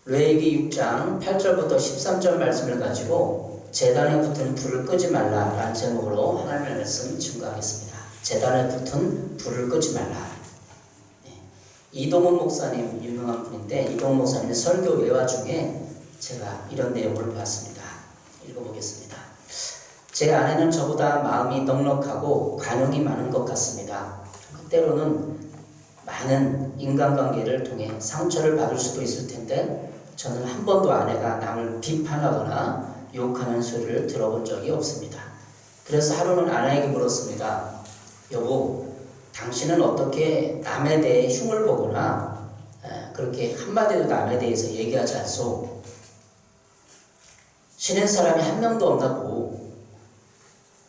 레위기 6장 8절부터 13절 말씀을 가지고 제단에 붙은 불을 끄지 말라라는 제목으로 하나님의 말씀 증거하겠습니다. 제단에 붙은 불을 끄지 말라. 이동훈 목사님 유명한 분인데 이동훈 목사님의 설교 외화 중에 제가 이런 내용을 봤습니다. 읽어보겠습니다. 제 아내는 저보다 마음이 넉넉하고 관용이 많은 것 같습니다. 때로는 많은 인간관계를 통해 상처를 받을 수도 있을 텐데 저는 한 번도 아내가 남을 비판하거나 욕하는 소리를 들어본 적이 없습니다. 그래서 하루는 아내에게 물었습니다. 여보, 당신은 어떻게 남에 대해 흉을 보거나 그렇게 한마디도 남에 대해서 얘기하지 않소? 신의 사람이 한 명도 없다고.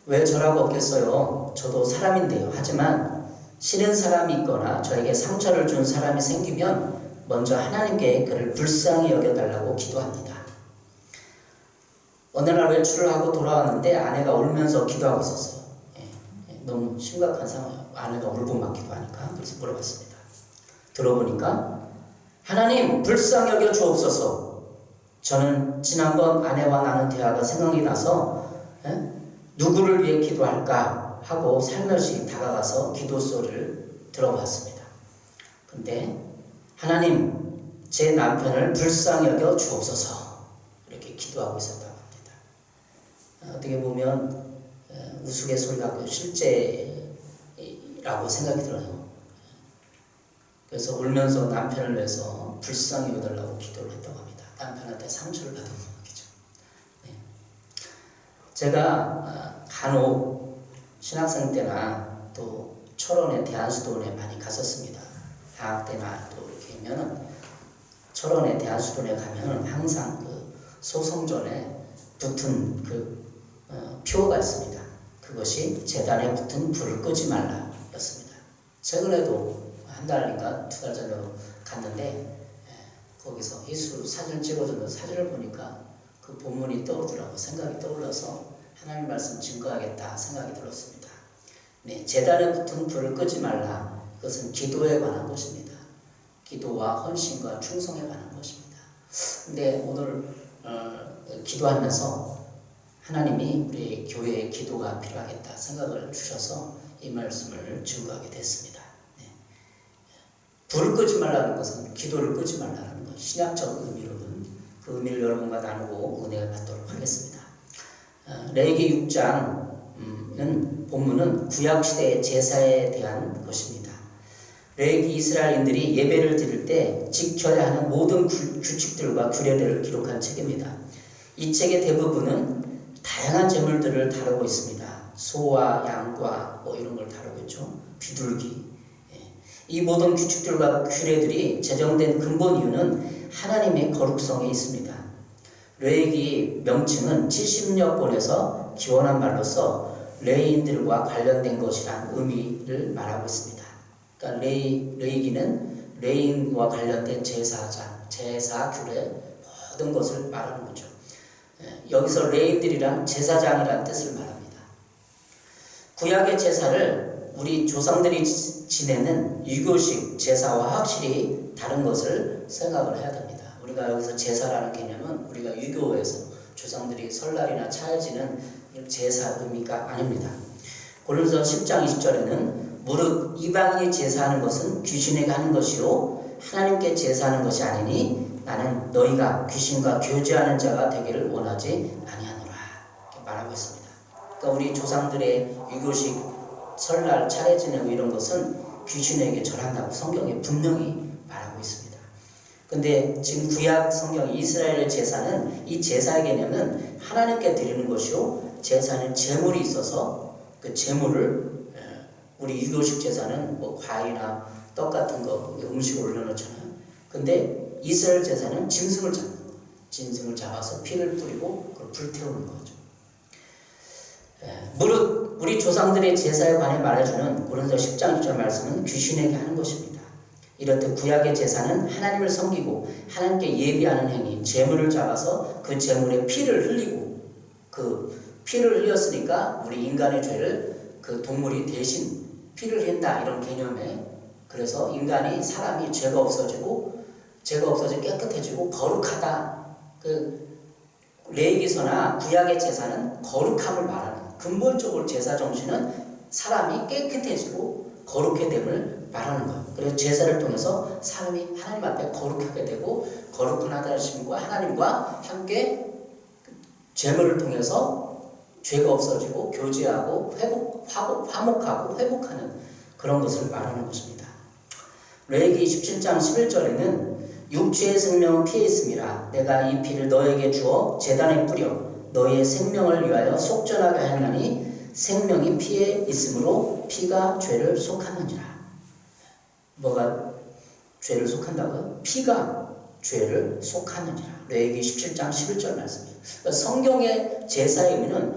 왜 저라고 없겠어요? 저도 사람인데요. 하지만 신의 사람이 있거나 저에게 상처를 준 사람이 생기면 먼저 하나님께 그를 불쌍히 여겨달라고 기도합니다. 어느 날 외출을 하고 돌아왔는데 아내가 울면서 기도하고 있었어요. 너무 심각한 상황이에요. 아내가 울고 막 기도하니까. 그래서 물어봤습니다. 들어보니까 하나님 불쌍히 여겨 주옵소서. 저는 지난번 아내와 나눈 대화가 생각이 나서 누구를 위해 기도할까 하고 살며시 다가가서 기도 소리를 들어봤습니다. 근데 하나님 제 남편을 불쌍히 여겨 주옵소서 이렇게 기도하고 있었다고 합니다. 어떻게 보면 우스갯소리가 실제라고 생각이 들어요. 그래서 울면서 남편을 위해서 불쌍히 여달라고 기도를 했다고 합니다. 남편한테 상처를 받은 거죠. 제가 간혹 신학생 때나 또 철원의 대한수도원에 많이 갔었습니다. 방학 때나 또 이렇게 하면은 철원의 대한수도원에 가면은 항상 그 소성전에 붙은 그 표가 있습니다. 그것이 제단에 붙은 불을 끄지 말라 였습니다. 최근에도 한 달인가 두 달 전에 갔는데 거기서 예수 사진을 찍어줬는데 사진을 보니까 그 본문이 떠오르더라고. 생각이 떠올라서 하나님 말씀 증거하겠다 생각이 들었습니다. 제단에 붙은 불을 끄지 말라. 그것은 기도에 관한 것입니다. 기도와 헌신과 충성에 관한 것입니다. 근데 오늘 기도하면서 하나님이 우리 교회의 기도가 필요하겠다 생각을 주셔서 이 말씀을 증거하게 됐습니다. 불을 끄지 말라는 것은 기도를 끄지 말라는 것. 신약적 의미로는 그 의미를 여러분과 나누고 은혜를 받도록 하겠습니다. 레위기 6장은 본문은 구약시대의 제사에 대한 것입니다. 레위기 이스라엘인들이 예배를 드릴 때 지켜야 하는 모든 규칙들과 규례들을 기록한 책입니다. 이 책의 대부분은 다양한 제물들을 다루고 있습니다. 소와 양과 뭐 이런 걸 다루고 있죠. 비둘기. 이 모든 규칙들과 규례들이 제정된 근본 이유는 하나님의 거룩성에 있습니다. 레위기 명칭은 70여 권에서 기원한 말로서 레위인들과 관련된 것이라는 의미를 말하고 있습니다. 그러니까 레위기는 레위인과 관련된 제사장, 제사 규례 모든 것을 말하는 거죠. 여기서 레위인들이란 제사장이라는 뜻을 말합니다. 구약의 제사를 우리 조상들이 지내는 유교식 제사와 확실히 다른 것을 생각을 해야 됩니다. 우리가 여기서 제사라는 개념은 우리가 유교에서 조상들이 설날이나 차례 지는 제사 의미가 아닙니다. 고린도서 10장 20절에는 무릇 이방인이 제사하는 것은 귀신에게 하는 것이요 하나님께 제사하는 것이 아니니 나는 너희가 귀신과 교제하는 자가 되기를 원하지 아니하노라 이렇게 말하고 있습니다. 그러니까 우리 조상들의 유교식 설날 차례 지내고 이런 것은 귀신에게 절한다고 성경에 분명히 말하고 있습니다. 근데 지금 구약 성경 이스라엘의 제사는 이 제사의 개념은 하나님께 드리는 것이요 제사는 제물이 있어서 그 제물을 우리 유교식 제사는 뭐 과일이나 떡 같은 거 음식을 올려놓잖아요. 근데 이스라엘 제사는 짐승을 잡는 거. 짐승을 잡아서 피를 뿌리고 그걸 불태우는 거죠. 무릇 우리 조상들의 제사에 관해 말해주는 고린도서 10장 10절 말씀은 귀신에게 하는 것입니다. 이렇듯 구약의 제사는 하나님을 섬기고 하나님께 예비하는 행위, 제물을 잡아서 그 제물에 피를 흘리고 그 피를 흘렸으니까 우리 인간의 죄를 그 동물이 대신 피를 흘린다 이런 개념에 그래서 인간이 사람이 죄가 없어지고 죄가 없어지고 깨끗해지고 거룩하다. 레위기서나 구약의 제사는 거룩함을 말하는, 근본적으로 제사 정신은 사람이 깨끗해지고 거룩해 됨을 말하는 거예요. 그래서 제사를 통해서 사람이 하나님 앞에 거룩하게 되고 거룩한 하나님과 함께 제물을 통해서 죄가 없어지고 교제하고 화목하고 회복하는 그런 것을 말하는 것입니다. 레위기 17장 11절에는 육체의 생명은 피에 있음이라 내가 이 피를 너에게 주어 제단에 뿌려 너의 생명을 위하여 속전하게 하나니 생명이 피에 있으므로 피가 죄를 속하느니라. 뭐가 죄를 속한다고요? 피가 죄를 속하느니라. 레위기 17장 11절 말씀이에요. 그러니까 성경의 제사의 의미는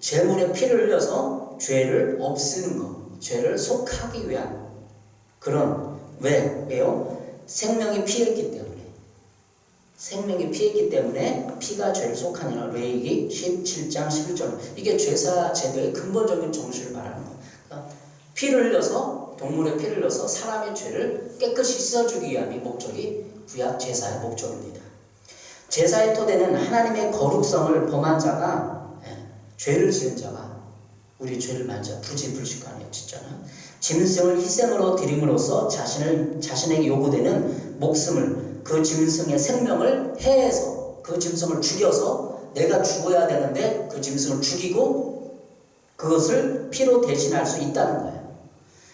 제물에 피를 흘려서 죄를 없애는 것, 죄를 속하기 위한 그런, 왜요? 생명이 피에 있기 때문에. 생명이 피에 있기 때문에 피가 죄를 속하느니라. 레위기 17장 11절. 이게 제사 제도의 근본적인 정신을 말하는 거예요. 그러니까 피를 흘려서, 동물의 피를 흘려서 사람의 죄를 깨끗이 씻어주기 위함이 목적이 구약 제사의 목적입니다. 제사의 토대는 하나님의 거룩성을 범한 자가, 죄를 지은 자가, 우리 죄를 만져 부지불식하며 짓잖아요. 짐승을 희생으로 드림으로써 자신에게 요구되는 목숨을, 그 짐승의 생명을 해해서 그 짐승을 죽여서 내가 죽어야 되는데 그 짐승을 죽이고 그것을 피로 대신할 수 있다는 거예요.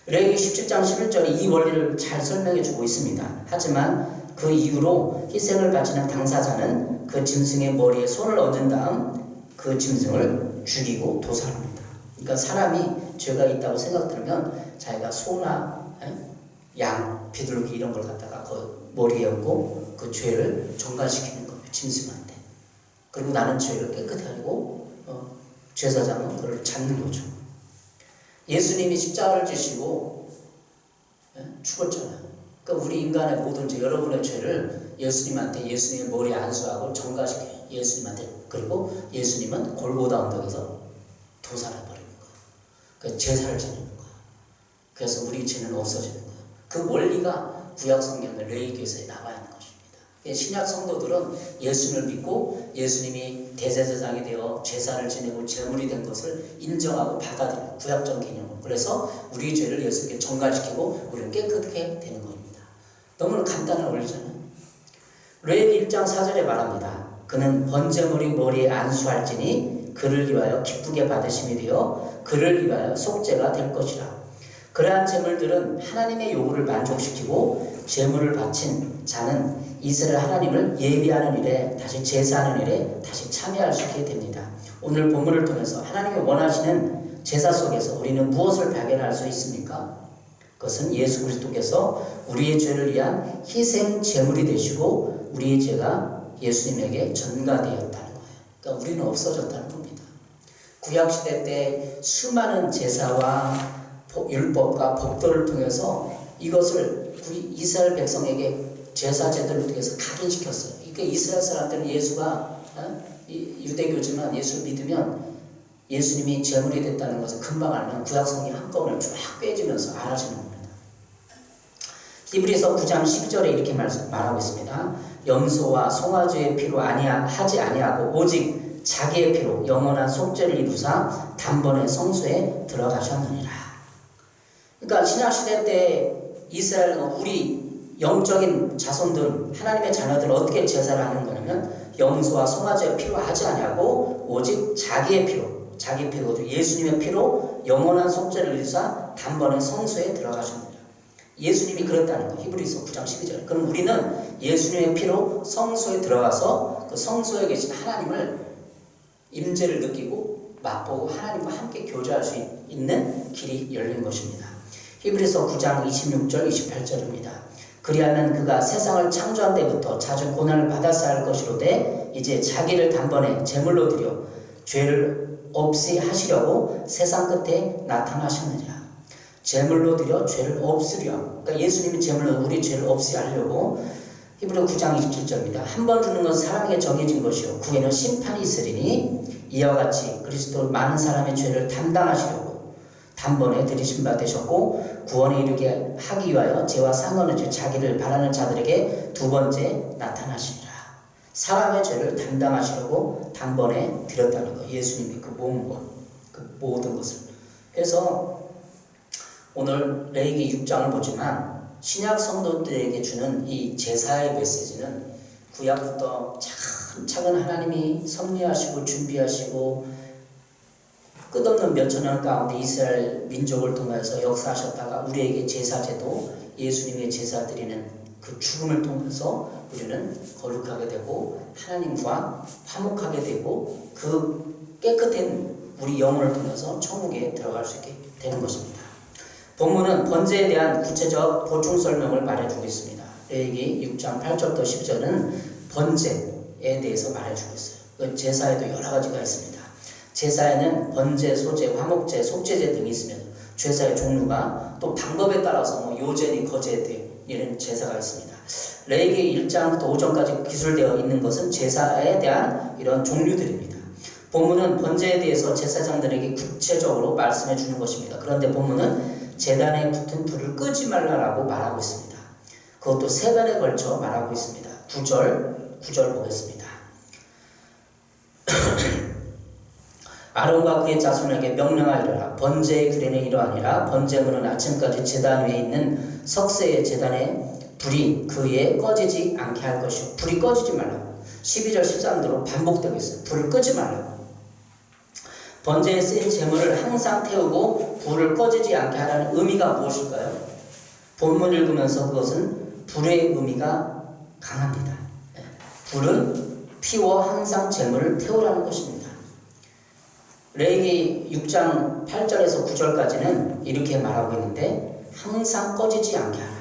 레위기 17장 11절에 이 원리를 잘 설명해 주고 있습니다. 하지만 그 이후로 희생을 바치는 당사자는 그 짐승의 머리에 손을 얹은 다음 그 짐승을 죽이고 도살합니다. 그러니까 사람이 죄가 있다고 생각들면 자기가 소나 양, 비둘기 이런 걸 갖다가 그 머리에 얹고 그 죄를 전가시키는 거예요. 짐승한테. 그리고 나는 죄를 깨끗이 하고 제사장은 그걸 잡는 거죠. 예수님이 십자가를 지시고 죽었잖아요. 그러니까 우리 인간의 모든 죄, 여러분의 죄를 예수님한테, 예수님의 머리에 안수하고 전가시켜요. 예수님한테. 그리고 예수님은 골고다 언덕에서 도살해버리는 거예요. 그러니까 제사를 지내는 거예요. 그래서 우리 죄는 없어지는 거예요. 그 원리가 구약 성경의 레위기서에 나와 있는 것입니다. 신약 성도들은 예수님을 믿고 예수님이 대제사장이 되어 제사를 지내고 제물이 된 것을 인정하고 받아들여요. 구약적 개념으로. 그래서 우리 죄를 예수님께 전가시키고 우리는 깨끗하게 되는 겁니다. 너무나 간단한 원리잖아요. 레위기 1장 4절에 말합니다. 그는 번제물이 머리에 안수할지니 그를 위하여 기쁘게 받으심이 되어 그를 위하여 속죄가 될 것이라. 그러한 제물들은 하나님의 요구를 만족시키고 제물을 바친 자는 이스라엘 하나님을 예비하는 일에, 다시 제사하는 일에 다시 참여할 수 있게 됩니다. 오늘 본문을 통해서 하나님이 원하시는 제사 속에서 우리는 무엇을 발견할 수 있습니까? 그것은 예수 그리스도께서 우리의 죄를 위한 희생 제물이 되시고 우리의 죄가 예수님에게 전가되었다는 거예요. 그러니까 우리는 없어졌다는 겁니다. 구약시대 때 수많은 제사와 율법과 법도를 통해서 이것을 이스라엘 백성에게 제사 제도를 통해서 각인시켰어요. 그러니까 이스라엘 사람들은 예수가 유대교지만 예수를 믿으면 예수님이 제물이 됐다는 것을 금방 알면 구약 성경 한꺼번에 쫙 빼지면서 알아지는 겁니다. 히브리서 9장 12절에 이렇게 말하고 있습니다. 염소와 송아지의 피로 하지 아니하고 오직 자기의 피로 영원한 속죄를 이루사 단번에 성소에 들어가셨느니라. 그러니까 신약시대 때 이스라엘은 우리 영적인 자손들, 하나님의 자녀들은 어떻게 제사를 하는 거냐면 염소와 송아지의 피로 하지 아니하고 오직 자기의 피로 예수님의 피로 영원한 속죄를 이루사 단번에 성소에 들어가십니다. 예수님이 그랬다는 거예요. 히브리서 9장 12절. 그럼 우리는 예수님의 피로 성소에 들어가서 그 성소에 계신 하나님을 임재를 느끼고 맛보고 하나님과 함께 교제할 수 있는 길이 열린 것입니다. 히브리서 9장 26절 28절입니다. 그리하면 그가 세상을 창조한 때부터 자주 고난을 받았어야 할 것이로되 이제 자기를 단번에 제물로 드려 죄를 없이 하시려고 세상 끝에 나타나셨느니라. 제물로 드려 죄를 없으려. 그러니까 예수님이 제물로 우리 죄를 없이 하려고. 히브리 9장 27절입니다. 한 번 주는 것은 사람에게 정해진 것이요 후에는 심판이 있으리니 이와 같이 그리스도 많은 사람의 죄를 단번에 들이신 바 되셨고 구원에 이르게 하기 위하여 죄와 상관없이 자기를 바라는 자들에게 두 번째 나타나시리라. 사람의 죄를 담당하시려고 단번에 드렸다는 거. 예수님이 그 몸과 그 모든 것을. 그래서 오늘 레위기 6장을 보지만 신약 성도들에게 주는 이 제사의 메시지는 구약부터 차근차근 하나님이 섭리하시고 준비하시고 끝없는 몇천 년 가운데 이스라엘 민족을 통해서 역사하셨다가 우리에게 제사제도 예수님의 제사 드리는 그 죽음을 통해서 우리는 거룩하게 되고 하나님과 화목하게 되고 그 깨끗한 우리 영혼을 통해서 천국에 들어갈 수 있게 되는 것입니다. 본문은 번제에 대한 구체적 보충 설명을 말해주고 있습니다. 레위기 6장 8절부터 10절은 번제에 대해서 말해주고 있어요. 제사에도 여러 가지가 있습니다. 제사에는 번제, 소제, 화목제, 속제제 등이 있으며 제사의 종류가 또 방법에 따라서 요제니 거제니 이런 제사가 있습니다. 레위기 1장부터 5장까지 기술되어 있는 것은 제사에 대한 이런 종류들입니다. 본문은 번제에 대해서 제사장들에게 구체적으로 말씀해 주는 것입니다. 그런데 본문은 제단에 붙은 불을 끄지 말라라고 말하고 있습니다. 그것도 세 번에 걸쳐 말하고 있습니다. 9절 보겠습니다. 아론과 그의 자손에게 명령하리라. 번제의 규례는 이러하니라. 번제물은 아침까지 제단 위에 있는 석쇠의 제단에 불이 그 위에 꺼지지 않게 할 것이요. 불이 꺼지지 말라고. 12절 13절로 반복되고 있어요. 불을 끄지 말라고. 번제에 쓰인 제물을 항상 태우고 불을 꺼지지 않게 하라는 의미가 무엇일까요? 본문 읽으면서 그것은 불의 의미가 강합니다. 불은 피워 항상 제물을 태우라는 것입니다. 레위기 6장 8절에서 9절까지는 이렇게 말하고 있는데 항상 꺼지지 않게 하라.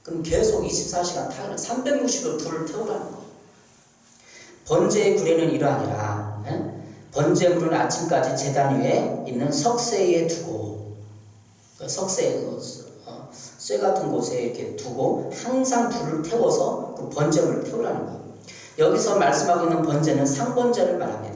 그럼 계속 24시간 타는 360일 불을 태우라는 거예요. 번제의 규례는 이러하니라. 번제물은 아침까지 제단 위에 있는 석쇠에 두고 석쇠 쇠 같은 곳에 이렇게 두고 항상 불을 태워서 그 번제물을 태우라는 거예요. 여기서 말씀하고 있는 번제는 상번제를 말합니다.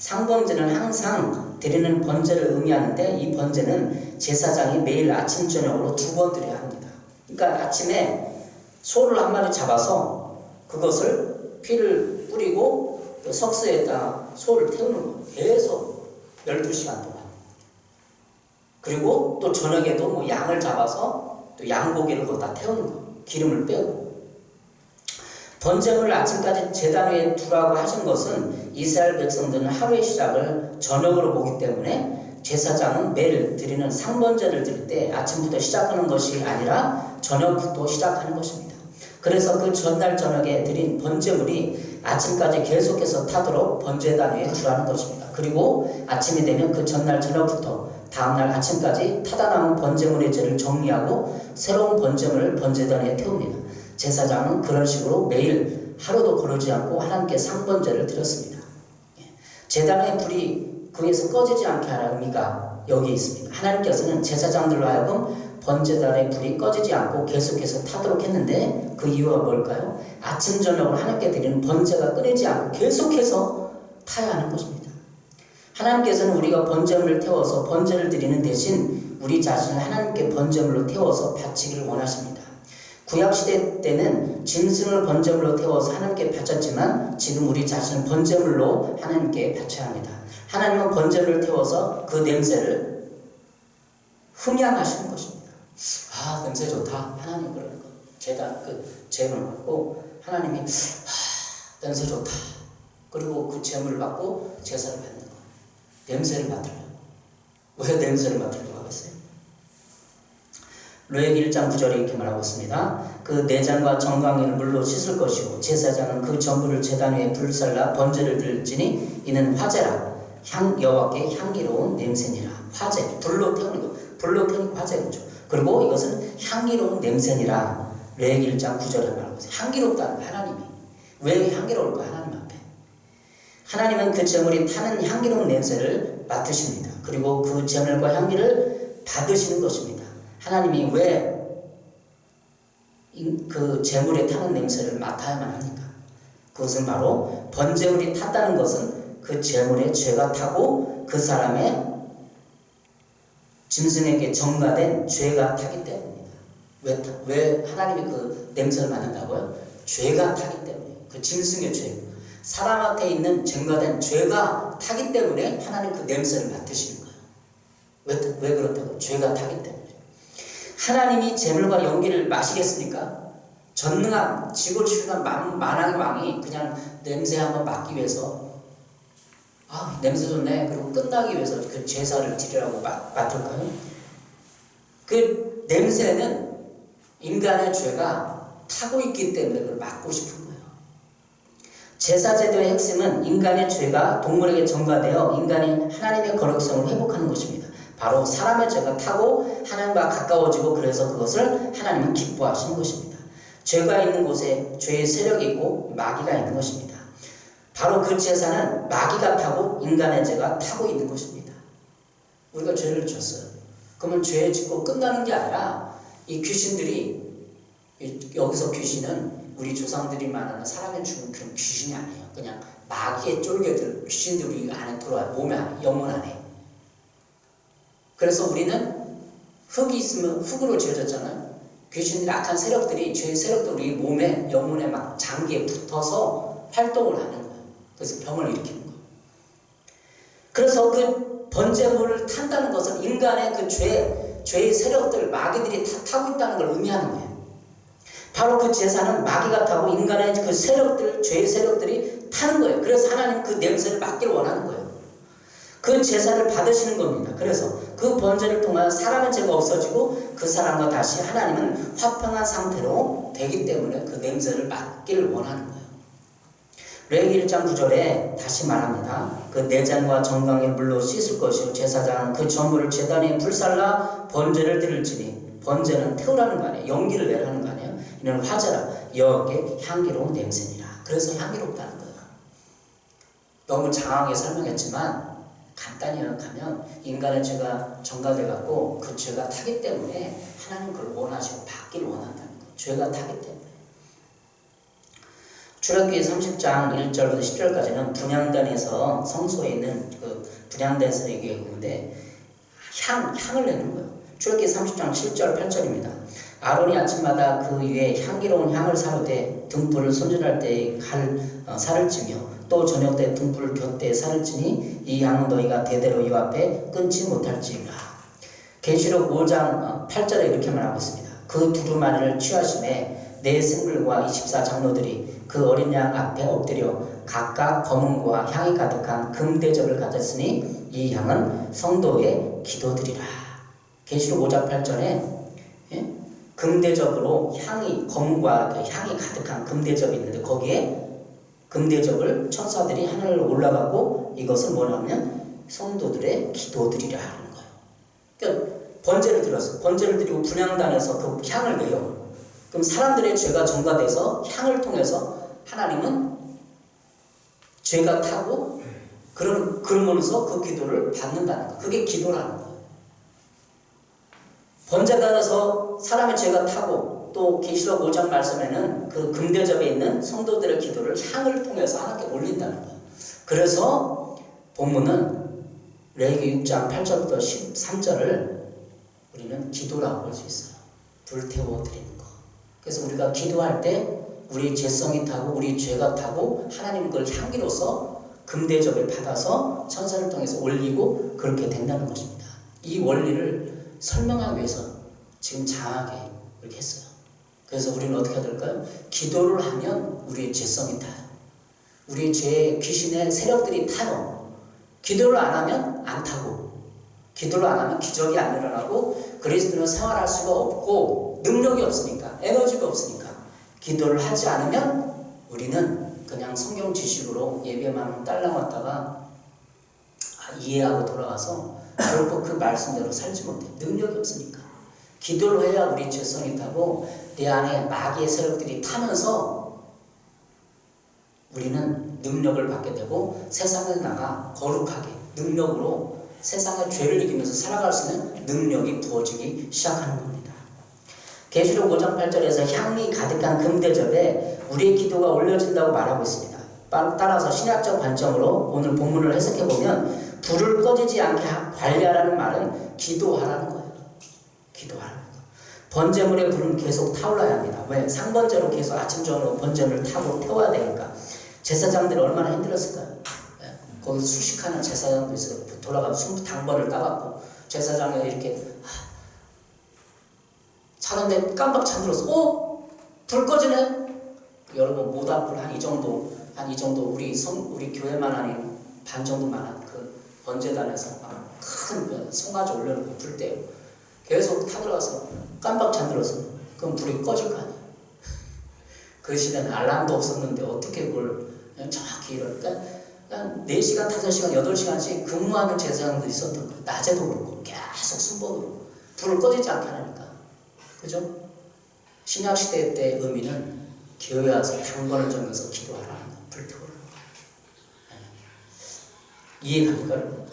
상번제는 항상 드리는 번제를 의미하는데 이 번제는 제사장이 매일 아침 저녁으로 2번 드려야 합니다. 그러니까 아침에 소를 한 마리 잡아서 그것을 피를 뿌리고 석쇠에다 소를 태우는 거예요. 계속 12시간 동안. 그리고 또 저녁에도 양을 잡아서 또 양고기를 거기다 태우는 거예요. 기름을 빼고. 번제물을 아침까지 제단 위에 두라고 하신 것은 이스라엘 백성들은 하루의 시작을 저녁으로 보기 때문에 제사장은 매일 드리는 상번제를 드릴 때 아침부터 시작하는 것이 아니라 저녁부터 시작하는 것입니다. 그래서 그 전날 저녁에 드린 번제물이 아침까지 계속해서 타도록 번제단 위에 두라는 것입니다. 그리고 아침이 되면 그 전날 저녁부터 다음날 아침까지 타다 남은 번제물의 죄를 정리하고 새로운 번제물을 번제단 위에 태웁니다. 제사장은 그런 식으로 매일 하루도 거르지 않고 하나님께 상번제를 드렸습니다. 제단의 불이 그에서 꺼지지 않게 하라는 의미가 여기 있습니다. 하나님께서는 제사장들로 하여금 번제단의 불이 꺼지지 않고 계속해서 타도록 했는데 그 이유가 뭘까요? 아침 저녁으로 하나님께 드리는 번제가 끊이지 않고 계속해서 타야 하는 것입니다. 하나님께서는 우리가 번제물을 태워서 번제를 드리는 대신 우리 자신을 하나님께 번제물로 태워서 바치기를 원하십니다. 구약시대 때는 짐승을 번제물로 태워서 하나님께 바쳤지만 지금 우리 자신을 번제물로 하나님께 바쳐야 합니다. 하나님은 번제물을 태워서 그 냄새를 흠양하시는 것입니다. 아, 냄새 좋다. 하나님 그러는 거. 제가 그 제물을 받고 하나님이 냄새 좋다. 그리고 그 제물을 받고 제사를 받는 거. 냄새를 맡으려고. 왜 냄새를 맡으려고 하겠어요? 레위기 1장 9절에 이렇게 말하고 있습니다. 그 내장과 정강이를 물로 씻을 것이고 제사장은 그 전부를 제단 위에 불살라 번제를 들지니 이는 화제라. 여호와께 향기로운 냄새니라. 화제, 불로 태우는 거. 불로 태우는 화제죠. 그리고 이것은 향기로운 냄새니라. 레위기 1장 9절에 말하고 있어요. 향기롭다는 거, 하나님이. 왜 향기로울까? 하나님 앞에. 하나님은 그 제물이 타는 향기로운 냄새를 맡으십니다. 그리고 그 제물과 향기를 받으시는 것입니다. 하나님이 왜 그 제물에 타는 냄새를 맡아야만 합니까? 그것은 바로 번제물이 탔다는 것은 그 제물에 죄가 타고 그 사람의 짐승에게 전가된 죄가 타기 때문입니다. 왜 하나님이 그 냄새를 맡는다고요? 죄가 타기 때문에. 그 짐승의 죄. 사람한테 있는 전가된 죄가 타기 때문에 하나님 그 냄새를 맡으시는 거예요. 왜 그렇다고? 죄가 타기 때문에. 하나님이 재물과 연기를 마시겠습니까? 전능한 지구를 주시는 만왕의 왕이 그냥 냄새 한번 맡기 위해서 냄새 좋네. 그리고 끝나기 위해서 그 제사를 드리라고 맡을까요? 그 냄새는 인간의 죄가 타고 있기 때문에 그걸 막고 싶은 거예요. 제사제도의 핵심은 인간의 죄가 동물에게 전가되어 인간이 하나님의 거룩성을 회복하는 것입니다. 바로 사람의 죄가 타고 하나님과 가까워지고 그래서 그것을 하나님은 기뻐하시는 것입니다. 죄가 있는 곳에 죄의 세력이 있고 마귀가 있는 것입니다. 바로 그 제사는 마귀가 타고 인간의 죄가 타고 있는 것입니다. 우리가 죄를 졌어요. 그러면 죄 짓고 끝나는 게 아니라 이 귀신들이 여기서 귀신은 우리 조상들이 말하는 사람의 죽은 그런 귀신이 아니에요. 그냥 마귀의 쫄개들 귀신들이 우리 안에 들어와요. 몸에 안에, 영혼 안에. 그래서 우리는 흙이 있으면 흙으로 지어졌잖아요. 귀신들이 악한 세력들이 죄의 세력들이 우리 몸에 영혼에 막 장기에 붙어서 활동을 하는 거예요. 그래서 병을 일으키는 거예요. 그래서 그 번제물을 탄다는 것은 인간의 그 죄의 세력들 마귀들이 다 타고 있다는 걸 의미하는 거예요. 바로 그 제사는 마귀가 타고 인간의 그 세력들, 죄의 세력들이 타는 거예요. 그래서 하나님 그 냄새를 맡기를 원하는 거예요. 그 제사를 받으시는 겁니다. 그래서 그 번제를 통하여 사람의 죄가 없어지고 그 사람과 다시 하나님은 화평한 상태로 되기 때문에 그 냄새를 맡기를 원하는 거예요. 레위기 1장 9절에 다시 말합니다. 그 내장과 정강의 물로 씻을 것이요 제사장은 그 전물을 제단 위에 불살라 번제를 드릴지니 번제는 태우라는 거 아니에요. 연기를 내라는 거 아니에요. 이는 화제라 여호와께 향기로운 냄새니라. 그래서 향기롭다는 거예요. 너무 장황하게 설명했지만 간단히 요약하면 인간의 죄가 전가돼갖고 그 죄가 타기 때문에 하나님 그걸 원하시고 받기를 원한다는 거예요. 죄가 타기 때문에. 출애굽기 30장 1절부터 10절까지는 분향단에서 성소에 있는 그 분향단에서 얘기했는데 향을 내는 거예요. 출애굽기 30장 7절 8절입니다. 아론이 아침마다 그 위에 향기로운 향을 사르되 등불을 손질할 때 살을 찌며 또 저녁 때 등불을 곁대 살을 찌니 이 향은 너희가 대대로 이 앞에 끊지 못할지니라. 계시록 5장 8절에 이렇게 말하고 있습니다. 그 두루마리를 취하심에 네 생물과 24장로들이 그 어린 양 앞에 엎드려 각각 검은과 향이 가득한 금대접을 가졌으니 이 향은 성도의 기도드리라. 계시록 5장 8절에 금대접으로 검은과 향이 가득한 금대접이 있는데 거기에 금대접을 천사들이 하늘로 올라가고 이것은 뭐냐면 성도들의 기도드리라 하는 거예요. 그러니까 번제를 드렸어. 번제를 드리고 분향단에서 그 향을 내요. 그럼 사람들의 죄가 전가돼서 향을 통해서 하나님은 죄가 타고 그러면서 그 기도를 받는다는 거예요. 그게 기도라는 거예요. 번제단에서 사람의 죄가 타고 또 계시록 5장 말씀에는 그 금대접에 있는 성도들의 기도를 향을 통해서 하나님께 올린다는 거예요. 그래서 본문은 레위기 6장 8절부터 13절을 우리는 기도라고 볼 수 있어요. 불태워 드리는 거. 그래서 우리가 기도할 때 우리 죄성이 타고 우리 죄가 타고 하나님 그걸 향기로서 금대접을 받아서 천사를 통해서 올리고 그렇게 된다는 것입니다. 이 원리를 설명하기 위해서 지금 장하게 이렇게 했어요. 그래서 우리는 어떻게 해야 될까요? 기도를 하면 우리의 죄성이 타요. 우리의 죄의 귀신의 세력들이 타요. 기도를 안 하면 안 타고, 기도를 안 하면 기적이 안 일어나고 그리스도는 생활할 수가 없고 능력이 없으니까, 에너지가 없으니까 기도를 하지 않으면 우리는 그냥 성경 지식으로 예배만 딸랑 왔다가 이해하고 돌아가서 결국 그 말씀대로 살지 못해. 능력이 없으니까. 기도를 해야 우리 죄성이 타고 내 안에 마귀의 세력들이 타면서 우리는 능력을 받게 되고 세상에 나가 거룩하게 능력으로 세상의 죄를 이기면서 살아갈 수 있는 능력이 부어지기 시작하는 겁니다. 계시록 5장 8절에서 향이 가득한 금대접에 우리의 기도가 올려진다고 말하고 있습니다. 따라서 신약적 관점으로 오늘 본문을 해석해보면 불을 꺼지지 않게 관리하라는 말은 기도하라는 거예요. 기도하라는 거. 번제물의 불은 계속 타올라야 합니다. 왜? 상번제로 계속 아침 저녁으로 번제물을 타고 태워야 되니까. 제사장들이 얼마나 힘들었을까요? 거기서 수식하는 제사장도 있어요. 돌아가서 당번을 따갖고 제사장이 이렇게 차는데 깜빡 잠들었어. 불 꺼지네. 여러분 모닥불 한 이 정도 우리 교회만 아닌 반 정도만 한 그 번제단에서 큰 송아지 올려놓고 불 때요. 계속 타들어가서 깜빡 잠들었어. 그럼 불이 꺼질 거 아니에요. 그 시대는 알람도 없었는데 어떻게 그걸 정확히 이럴까? 4시간, 5시간, 8시간씩 근무하는 제사장도 있었던 거예요. 낮에도 그렇고 계속 순번으로 불을 꺼지지 않게 하니까. 그죠? 신약시대 때 의미는 교회 와서 당번을 정해서 기도하라는 거, 불태우라는 거. 이해가실까요?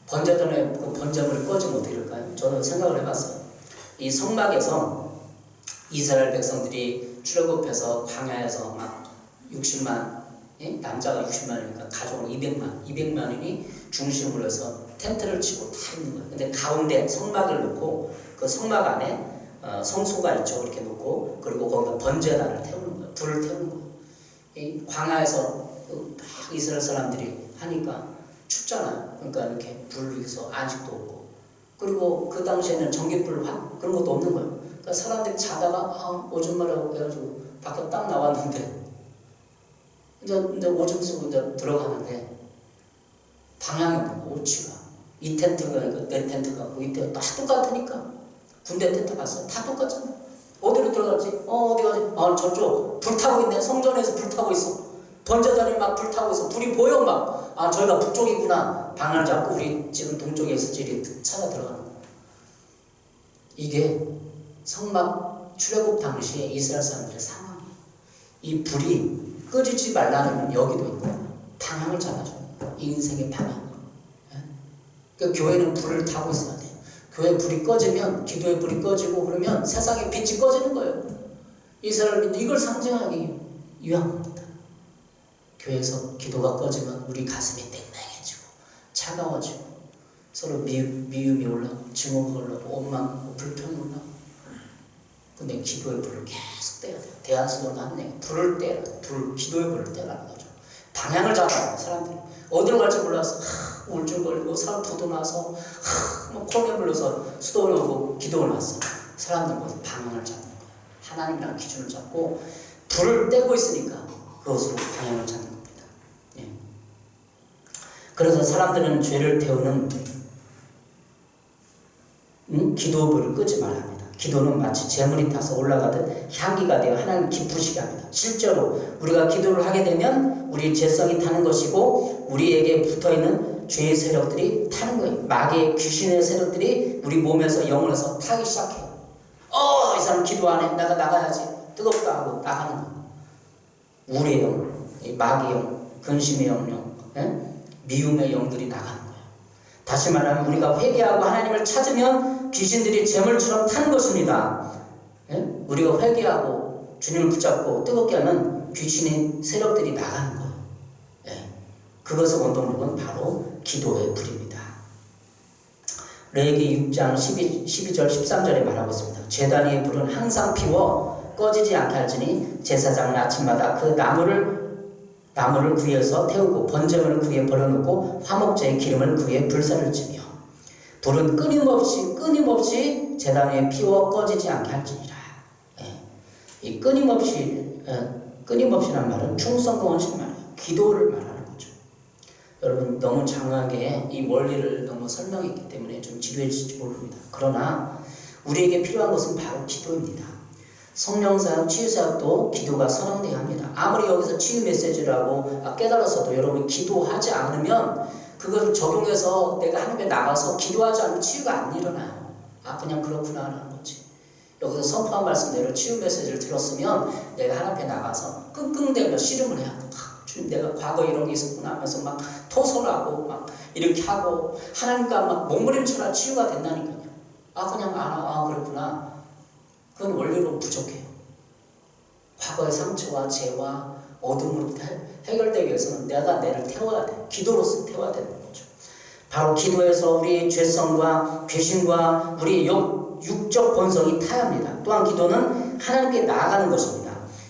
번제전에 그 번제물을 꺼지면 어떻게 될까요? 저는 생각을 해봤어요. 이 성막에서 이스라엘 백성들이 출애굽해서 광야에서 막 60만, 남자가 60만이니까 가족은 200만인이 중심으로 해서 텐트를 치고 다 있는 거예요. 근데 가운데 성막을 놓고 그 성막 안에 성소가 있죠. 이렇게 놓고 그리고 거기다 번제단을 태우는 거예요. 불을 태우는 거예요. 이 광야에서 막 이스라엘 사람들이 하니까 춥잖아요. 그러니까 이렇게 불 위에서 안식도 없고 그리고 그 당시에는 전기불 그런 것도 없는 거예요. 그러니까 사람들이 자다가 오줌 마려고 해가지고 밖에 딱 나왔는데 이제 오줌 쓰고 이제 들어가는데 방향이 없는 거, 오치가. 이 텐트가 있고 내 텐트가 있고 이 텐트가 다 똑같으니까. 군대 텐트 갔어요. 다 똑같잖아. 어디로 들어갔지? 어디 가지? 저쪽 불 타고 있네. 성전에서 불 타고 있어. 번제단이 막 불 타고 있어. 불이 보여 막. 저희가 북쪽이구나. 방향을 잡고 우리 지금 동쪽에 있을지 이렇게 찾아 들어가는 거야. 이게 성막 출애굽 당시에 이스라엘 사람들의 상황이에요. 이 불이 꺼지지 말라는 여기도 있고 방향을 잡아줘요. 인생의 방향. 그러니까 교회는 불을 타고 있어야 돼요. 교회 불이 꺼지면 기도의 불이 꺼지고 그러면 세상의 빛이 꺼지는 거예요. 이스라엘 민족 이걸 상징하기 위한 겁니다. 교회에서 기도가 꺼지면 우리 가슴이 땡땡해지고 차가워지고 서로 미움이 올라오고 증오가 올라오고 원망하고 불평이 올라오고 근데 기도의 불을 계속 떼야 돼요. 대한수도는 하는 얘기 불을 떼라. 기도의 불을 떼라는 거죠. 방향을 잡아야 돼요. 사람들이 어디로 갈지 몰라서 우울증 걸리고 사람 부도 나서 콜에 불러서 수도를 오고 기도를 왔어요. 사람들은 거기서 방향을 잡는 거예요. 하나님이랑 기준을 잡고 불을 떼고 있으니까 그것으로 방향을 잡는 겁니다. 예. 그래서 사람들은 죄를 태우는 기도불을 끄지 말아야 합니다. 기도는 마치 재물이 타서 올라가듯 향기가 되어 하나님 기쁘시게 합니다. 실제로 우리가 기도를 하게 되면 우리 죄성이 타는 것이고 우리에게 붙어있는 죄의 세력들이 타는 거예요. 마귀의 귀신의 세력들이 우리 몸에서 영혼에서 타기 시작해요. 이 사람 기도 안 해. 내가 나가야지. 뜨겁다 하고 나가는 거예요. 우리의 영, 마귀의 영, 근심의 영령, 미움의 영들이 나가는 거예요. 다시 말하면 우리가 회개하고 하나님을 찾으면 귀신들이 재물처럼 타는 것입니다. 우리가 회개하고 주님을 붙잡고 뜨겁게 하면 귀신의 세력들이 나가는 거예요. 그것의 원동력은 바로 기도의 불입니다. 레위기 6장 12절 13절에 말하고 있습니다. 제단 위의 불은 항상 피워 꺼지지 않게 할지니 제사장은 아침마다 그 나무를 구해서 태우고 번제물을 구해 버려놓고 화목제의 기름을 구해 불사를 치며 불은 끊임없이 제단 위에 피워 꺼지지 않게 할지니라. 이 끊임없이란 말은 충성과 원칙 말이에요. 기도를 말하는 거죠. 여러분 너무 장하게 이 원리를 너무 설명했기 때문에 좀 지루해질지 모릅니다. 그러나 우리에게 필요한 것은 바로 기도입니다. 성령사역, 치유사역도 기도가 선언돼야 합니다. 아무리 여기서 치유 메시지라고 깨달았어도 여러분 기도하지 않으면 그것을 적용해서 내가 하나님께 나가서 기도하지 않으면 치유가 안 일어나요. 그냥 그렇구나 하는 거지. 여기서 선포한 말씀대로 치유 메시지를 들었으면 내가 하나님께 나가서 끙끙대며 씨름을 해야 돼. 주님 내가 과거에 이런 게 있었구나 하면서 막 토설하고 막 이렇게 하고 하나님과 막 몸부림쳐라 치유가 된다니까요. 그냥 그렇구나. 그건 원리로 부족해요. 과거의 상처와 죄와 어둠으로 해결되기 위해서는 내가 내를 태워야 돼. 기도로서 태워야 되는 거죠. 바로 기도에서 우리의 죄성과 귀신과 우리의 육적 본성이 타야 합니다. 또한 기도는 하나님께 나아가는 것입니다.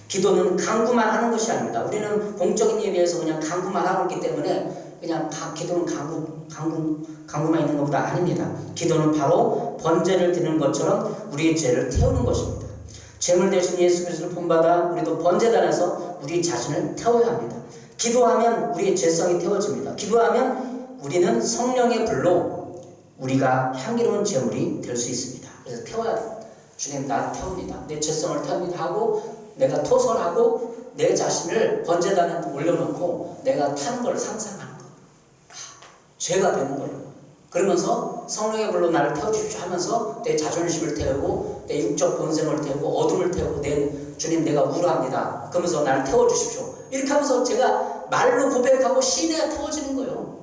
기도는 간구만 하는 것이 아닙니다. 우리는 공적인 예배에서 그냥 간구만 하고 있기 때문에 그냥 기도는 간구만 있는 것보다 아닙니다. 기도는 바로 번제를 드리는 것처럼 우리의 죄를 태우는 것입니다. 제물 대신 예수 그리스도를 본받아 우리도 번제단에서 우리 자신을 태워야 합니다. 기도하면 우리의 죄성이 태워집니다. 기도하면 우리는 성령의 불로 우리가 향기로운 제물이 될 수 있습니다. 그래서 태워야 됩니다. 주님 나를 태웁니다. 내 죄성을 태웁니다 하고 내가 토설하고 내 자신을 번제단에 올려놓고 내가 타는 걸 상상하는 것. 죄가 되는 거예요. 그러면서 성령의 불로 나를 태워주십시오 하면서 내 자존심을 태우고 내 육적 본성을 태우고 어둠을 태우고 주님 내가 우울합니다. 그러면서 나를 태워주십시오. 이렇게 하면서 제가 말로 고백하고 시내에 태워지는 거예요.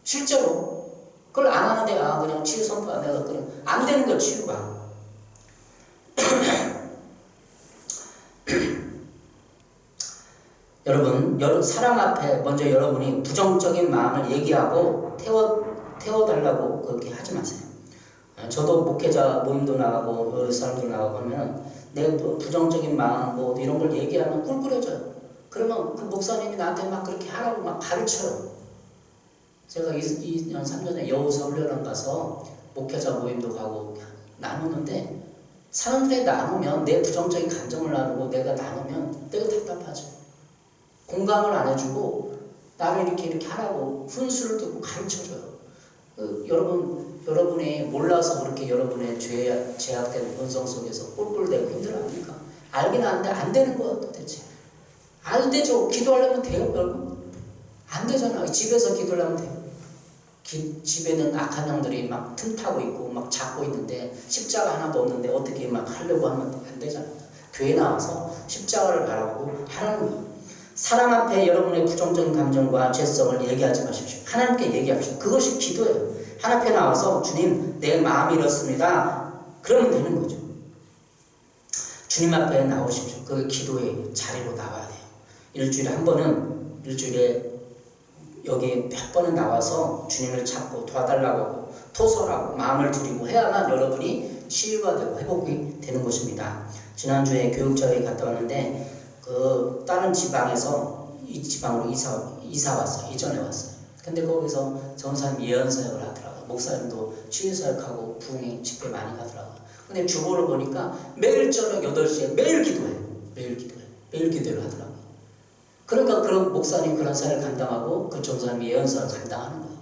실제로. 그걸 안 하는데 그냥 치유 선포 안 해서 그냥 안 되는 거예요. 치유가. 여러분 사람 앞에 먼저 여러분이 부정적인 마음을 얘기하고 태워달라고 그렇게 하지 마세요. 저도 목회자 모임도 나가고 사람들 나가고 하면 내 부정적인 마음 이런 걸 얘기하면 꿀꿀해져요. 그러면 그 목사님이 나한테 막 그렇게 하라고 막 가르쳐요. 제가 2년 3년 전에 여우사 훈련원 가서 목회자 모임도 가고 나누는데 사람들이 나누면 내 부정적인 감정을 나누고 내가 나누면 내가 답답하죠. 공감을 안 해주고 나를 이렇게 하라고 훈수를 두고 가르쳐줘요. 여러분이 몰라서 그렇게 여러분의 제약된 본성 속에서 꿀꿀대고 힘들어합니까? 알긴 아는데 안 되는 거야 도대체. 안 되죠. 기도하려면 돼요 여러분? 안 되잖아요. 집에서 기도를 하면 돼요. 집에는 악한 영들이 막 틈타고 있고 막 잡고 있는데 십자가 하나도 없는데 어떻게 막 하려고 하면 안 되잖아요. 교회 나와서 십자가를 바라보고 하라는 거예요. 사람 앞에 여러분의 부정적인 감정과 죄성을 얘기하지 마십시오. 하나님께 얘기하십시오. 그것이 기도예요. 하나님 앞에 나와서 주님 내 마음이 이렇습니다. 그러면 되는 거죠. 주님 앞에 나오십시오. 그 기도의 자리로 나와야 돼요. 일주일에 여기 몇 번은 나와서 주님을 찾고 도와달라고 하고 토설하고 마음을 드리고 해야만 여러분이 치유가 되고 회복이 되는 것입니다. 지난주에 교육자회에 갔다 왔는데 그 다른 지방에서 이 지방으로 이사 왔어요. 이전에 왔어요. 근데 거기서 전사님 예언사역을 하더라고요. 목사님도 치유사역하고 부흥회 집회 많이 가더라고요. 근데 주보를 보니까 매일 저녁 8시에 매일 기도해요. 매일 기도를 하더라고요. 그러니까 그런 목사님 그런 사역을 감당하고 그 전사님이 예언사를 감당하는 거예요.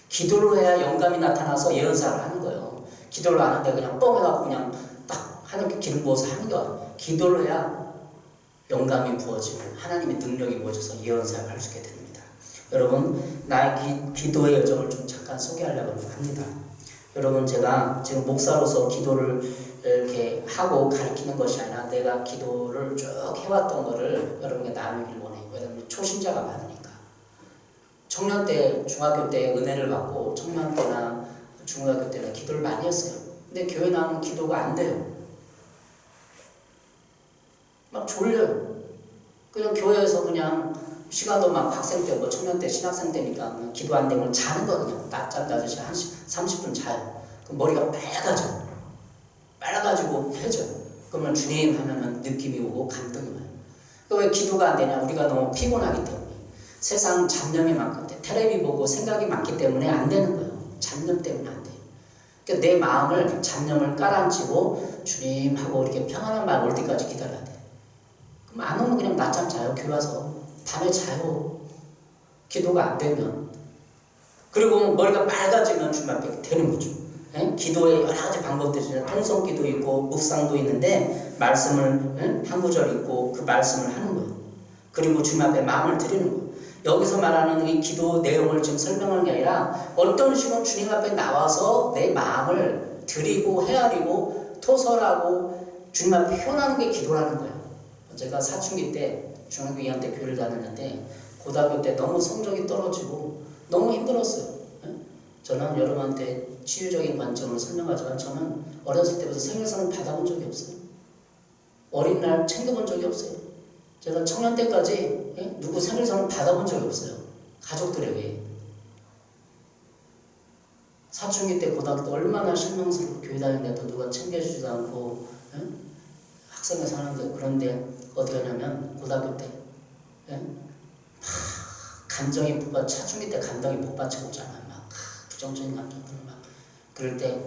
기도를 해야 영감이 나타나서 예언사를 하는 거예요. 기도를 안 하는데 그냥 뻥해갖고 그냥 딱 하나님께 기름 부어서 하는 게 아니에요. 기도를 해야 영감이 부어지고 하나님의 능력이 부어져서 예언사를 할 수 있게 됩니다. 여러분 나의 기도의 여정을 좀 잠깐 소개하려고 합니다. 여러분 제가 지금 목사로서 기도를 이렇게 하고 가르치는 것이 아니라 내가 기도를 쭉 해왔던 거를 여러분께 나누길 원해요. 왜냐하면 초신자가 많으니까. 청년 때 중학교 때 은혜를 받고 청년 때나 중학교 때나 기도를 많이 했어요. 근데 교회 나오면 기도가 안 돼요. 막 졸려요. 그냥 교회에서 그냥 시간도 막 학생 때 청년 때 신학생 때니까 기도 안 되면 자는 거 그냥 낮잠 자듯이 30분 자요. 그럼 머리가 빨라가지고 펴져요. 그러면 주님 하면은 느낌이 오고 감동이 와요. 왜 기도가 안 되냐? 우리가 너무 피곤하기 때문에. 세상 잡념이 많기 때문에 텔레비 보고 생각이 많기 때문에 안 되는 거예요. 잡념 때문에 안 돼요. 그러니까 내 마음을 잡념을 깔아앉히고 주님 하고 이렇게 평안한 말 올 때까지 기다려야 돼. 그럼 안 오면 그냥 낮잠 자요. 교회 와서 밤에 자요. 기도가 안 되면. 그리고 머리가 빨개지면 주님 앞에 되는 거죠. 기도에 여러 가지 방법들이 있어요. 통성기도 있고 묵상도 있는데 말씀을 한 구절 있고 그 말씀을 하는 거예요. 그리고 주님 앞에 마음을 드리는 거예요. 여기서 말하는 이 기도 내용을 지금 설명하는 게 아니라 어떤 식으로 주님 앞에 나와서 내 마음을 드리고 헤아리고 토설하고 주님 앞에 표현하는 게 기도라는 거예요. 제가 사춘기 때 중학교 2학년 때 교회를 다녔는데 고등학교 때 너무 성적이 떨어지고 너무 힘들었어요. 저는 여러분한테 치유적인 관점으로 설명하지만 저는 어렸을 때부터 생일선을 받아본 적이 없어요. 어린날 챙겨본 적이 없어요. 제가 청년 때까지 누구 생일선물 받아본 적이 없어요. 가족들에게. 사춘기 때 고등학교 때 얼마나 실망스럽고 교회 다니는데도 누가 챙겨주지도 않고 학생회 사는데 그런데 어떻게 하냐면 고등학교 때 감정이 사춘기 때 감정이 복받쳐 오잖아. 막 부정적인 감정들 막 그럴 때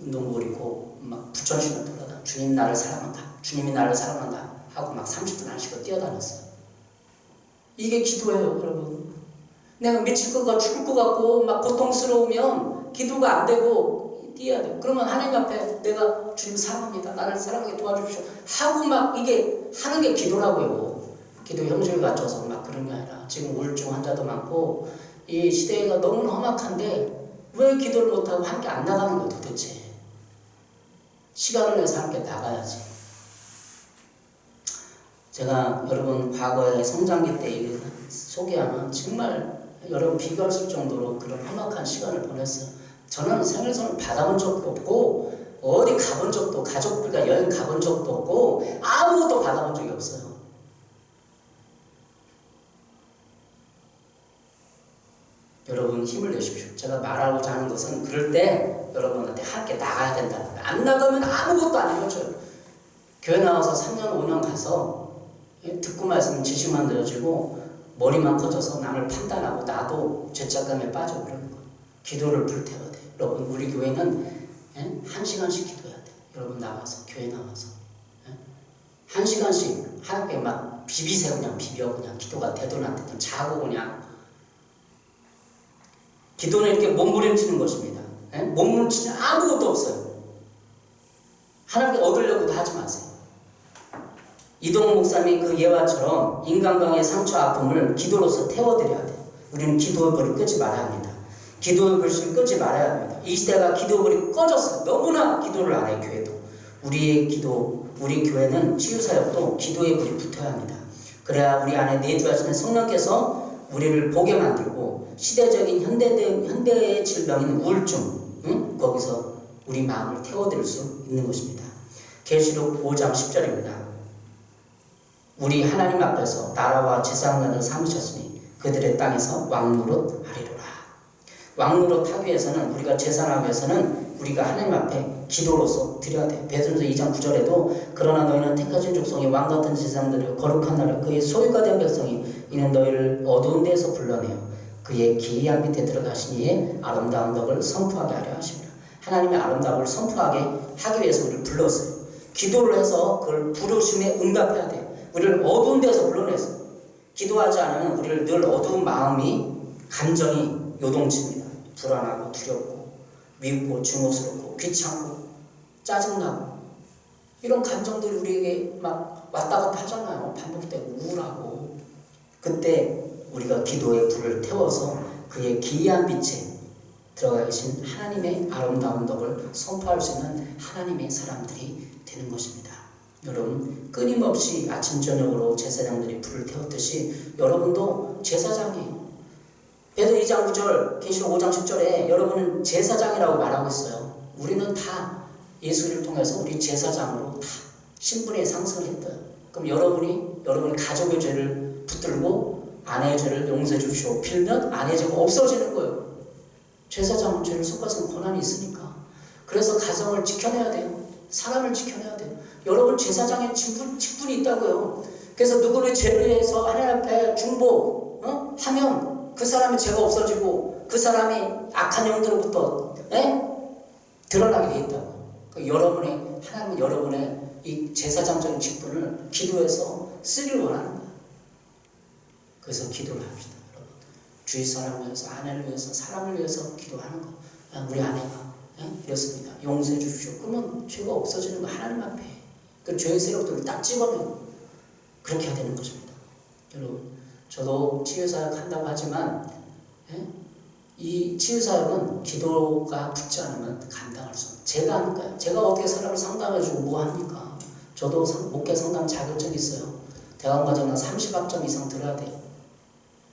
운동복 입고 막 부천신을 돌아다 주님 나를 사랑한다. 주님이 나를 사랑한다 하고 막 30분 안 쉬고 뛰어다녔어요. 이게 기도예요, 여러분. 내가 미칠 것 같고 죽을 것 같고 막 고통스러우면 기도가 안 되고 뛰어야 돼요. 그러면 하나님 앞에 내가 주님 사랑합니다. 나를 사랑하게 도와주십시오. 하고 막 이게 하는 게 기도라고요. 기도 형식을 갖춰서 막 그런 게 아니라 지금 우울증 환자도 많고 이 시대가 너무 험악한데 왜 기도를 못하고 함께 안 나가는 거예요, 도대체. 시간을 내서 함께 나가야지. 제가 여러분 과거에 성장기 때 소개하면 정말 여러분 비교할 수 있을 정도로 그런 험악한 시간을 보냈어요. 저는 생일선물 받아본 적도 없고 어디 가본 적도 가족들과 여행 가본 적도 없고 아무것도 받아본 적이 없어요. 여러분 힘을 내십시오. 제가 말하고자 하는 것은 그럴 때 여러분한테 함께 나가야 된다는 거예요. 안 나가면 아무것도 안 이루어져요. 교회 나와서 3년 5년 가서 듣고 말씀 지식만 들어지고 머리만 커져서 남을 판단하고 나도 죄책감에 빠져 그러는 거예요. 기도를 불태워야 돼요. 여러분 우리 교회는 1시간씩 기도해야 돼요. 여러분 나와서 교회 나와서 1시간씩 하나님께 막 비비세요. 그냥 비벼 그냥 기도가 되든 안 되든 자고 그냥 기도는 이렇게 몸부림치는 것입니다. 몸부림치는 아무것도 없어요. 하나님께 얻으려고도 하지 마세요. 이동훈 목사님이 그 예화처럼 인간관계의 상처 아픔을 기도로서 태워드려야 돼요. 우리는 기도의 불을 끄지 말아야 합니다. 기도의 불을 끄지 말아야 합니다. 이 시대가 기도의 불이 꺼졌어요. 너무나 기도를 안 해요. 교회도. 우리의 기도, 우리 교회는 치유사역도 기도의 불이 붙어야 합니다. 그래야 우리 안에 내주하시는 성령께서 우리를 보게 만들고 시대적인 현대의 질병인 우울증 거기서 우리 마음을 태워드릴 수 있는 것입니다. 계시록 5장 10절입니다. 우리 하나님 앞에서 나라와 제사장을 삼으셨으니 그들의 땅에서 왕노릇 하리로라. 왕노릇 하기 위해서는 우리가 제사하기 위해서는 우리가 하나님 앞에 기도로서 드려야 돼요. 베드로서 2장 9절에도 그러나 너희는 택하신 족속이 왕같은 제사장들이요 거룩한 나라 그의 소유가 된 백성이 이는 너희를 어두운 데에서 불러내어 그의 기이한 밑에 들어가신 이의 아름다운 덕을 선포하게 하려 하십니다. 하나님의 아름다움을 선포하게 하기 위해서 우리를 불렀어요. 기도를 해서 그걸 부르심에 응답해야 돼요. 우리를 어두운 데서 불러내서 기도하지 않으면 우리를 늘 어두운 마음이 감정이 요동칩니다. 불안하고 두렵고 미흡고 증오스럽고 귀찮고 짜증나고 이런 감정들이 우리에게 막 왔다 갔다 하잖아요. 반복되고 우울하고 그때 우리가 기도의 불을 태워서 그의 기이한 빛에 들어가 계신 하나님의 아름다운 덕을 선포할 수 있는 하나님의 사람들이 되는 것입니다. 여러분 끊임없이 아침 저녁으로 제사장들이 불을 태웠듯이 여러분도 제사장이에요. 베드로 2장 9절 계시록 5장 10절에 여러분은 제사장이라고 말하고 있어요. 우리는 다 예수를 통해서 우리 제사장으로 다 신분에 상승을 했어요. 그럼 여러분이 가족의 죄를 붙들고 아내의 죄를 용서해 주십시오 빌면 아내의 죄가 없어지는 거예요. 제사장은 죄를 속아서는 권한이 있으니까. 그래서 가정을 지켜내야 돼요. 사람을 지켜내야 돼요. 여러분 제사장의 직분이 있다고요. 그래서 누구를 죄를 해서 하나님 앞에 하면 그 사람의 죄가 없어지고 그 사람이 악한 영들로부터 드러나게 돼 있다고. 하나님은 여러분의 이 제사장적인 직분을 기도해서 쓰기를 원하는 거예요. 그래서 기도를 합시다. 여러분. 주위 사람을 위해서, 아내를 위해서, 사람을 위해서 기도하는 거. 우리 아내가 이렇습니다. 용서해 주십시오. 그러면 죄가 없어지는 거 하나님 앞에. 그 죄의 세력들을 딱 집어내고 그렇게 해야 되는 것입니다. 여러분, 저도 치유사역 한다고 하지만 이 치유사역은 기도가 붙지 않으면 감당할 수 없어요. 제가 하니까요. 제가 어떻게 사람을 상담해주고 뭐 합니까? 저도 목회 상담 자격증이 있어요. 대학원과정은 30학점 이상 들어야 돼요.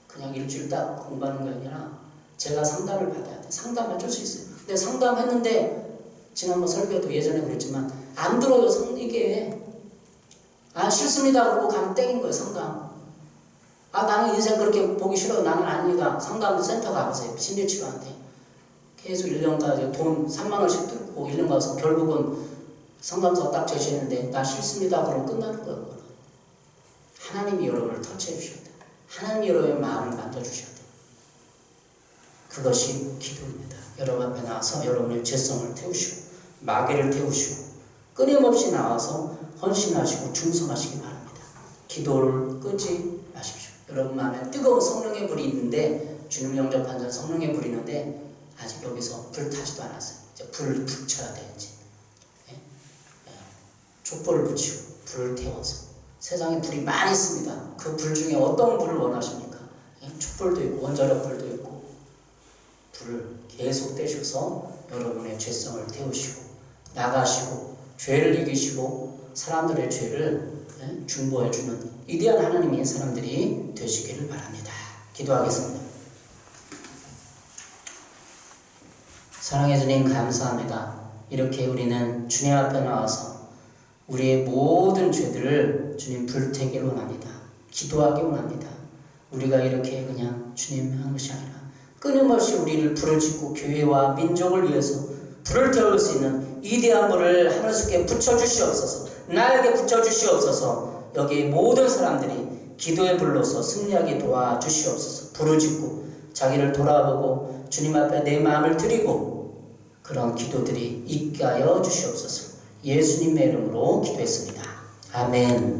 그냥 일주일 딱 공부하는 게 아니라 제가 상담을 받아야 돼요. 상담해줄 수 있어요. 근데 상담했는데 지난번 설교도 예전에 그랬지만 안 들어요. 이게 아 싫습니다 그러고 가면 땡인 거예요. 상담. 아 나는 인생 그렇게 보기 싫어. 나는 아니다. 상담 센터 가보세요. 심리치료한테. 계속 1년까지 돈 3만 원씩 들고 1년 가서 결국은 상담사가 딱 제시했는데 나 싫습니다 그러면 끝나는 거예요. 그거는. 하나님이 여러분을 터치해 주셔야 돼요. 하나님이 여러분의 마음을 만져주셔야 돼요. 그것이 기도입니다. 여러분 앞에 나와서 여러분의 죄성을 태우시고 마귀를 태우시고 끊임없이 나와서 헌신하시고 충성하시기 바랍니다. 기도를 끄지 마십시오. 여러분 마음에 뜨거운 성령의 불이 있는데 주님 영접한 자 성령의 불이 있는데 아직 여기서 불 타지도 않았어요. 이제 불을 붙여야 돼요. 이제. 촛불을 붙이고 불을 태워서 세상에 불이 많이 있습니다. 그 불 중에 어떤 불을 원하십니까? 촛불도 있고 원자력 불도 있고 불을 계속 떼셔서 여러분의 죄성을 태우시고 나가시고 죄를 이기시고 사람들의 죄를 중보해주는 위대한 하나님의 사람들이 되시기를 바랍니다. 기도하겠습니다. 사랑해 주님 감사합니다. 이렇게 우리는 주님 앞에 나와서 우리의 모든 죄들을 주님 불태기를 원합니다. 기도하기 원합니다. 우리가 이렇게 그냥 주님 하는 것이 아니라 끊임없이 우리를 부르짖고 교회와 민족을 위해서 불을 태울 수 있는 위대한 불을 하늘수께 붙여주시옵소서. 나에게 붙여주시옵소서. 여기 모든 사람들이 기도의 불로서 승리하게 도와주시옵소서. 부르짖고 자기를 돌아보고 주님 앞에 내 마음을 드리고 그런 기도들이 있게 하여 주시옵소서. 예수님의 이름으로 기도했습니다. 아멘.